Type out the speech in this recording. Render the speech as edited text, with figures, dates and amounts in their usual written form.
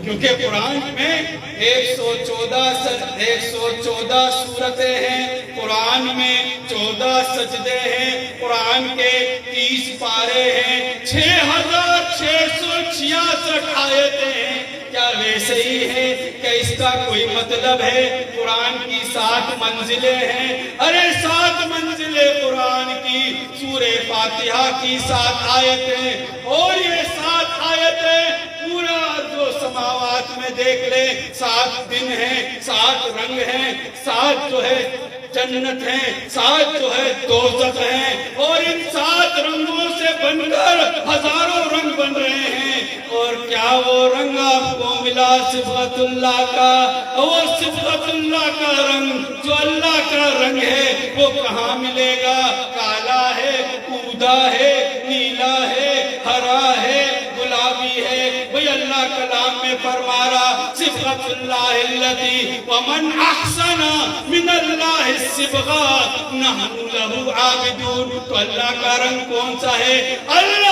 کیونکہ قرآن میں 114 صورتیں ہیں، قرآن میں 14 سجدے ہیں، قرآن کے 30 پارے ہیں، 6666 آیتیں ہیں۔ کیا ویسے ہی ہے کہ اس کا کوئی مطلب ہے؟ قرآن کی 7 منزلیں ہیں، ارے 7 منزلیں قرآن کی، سورہ فاتحہ کی 7 آیتیں، اور یہ 7 آیتیں پورا جو سماوات میں دیکھ لیں، 7 دن ہیں، 7 رنگ ہیں، 7 جو ہے جنت ہیں، 7 جو ہے دوزخ ہیں، اور ان 7 رنگوں سے بن کر ہزاروں رنگ بن رہے ہیں۔ اور کیا وہ رنگ آپ کو ملا صبغت اللہ کا؟ وہ صبغت اللہ کا رنگ جو اللہ کا رنگ ہے وہ کہاں ملے گا؟ کالا ہے، اودا ہے، نیلا ہے، ہرا ہے، گلابی ہے۔ وہی اللہ کلام میں فرما رہا صبغت اللہ الذی ومن احسن من اللہ الصبغہ نحن لہ عابدون۔ تو اللہ کا رنگ کون سا ہے؟ اللہ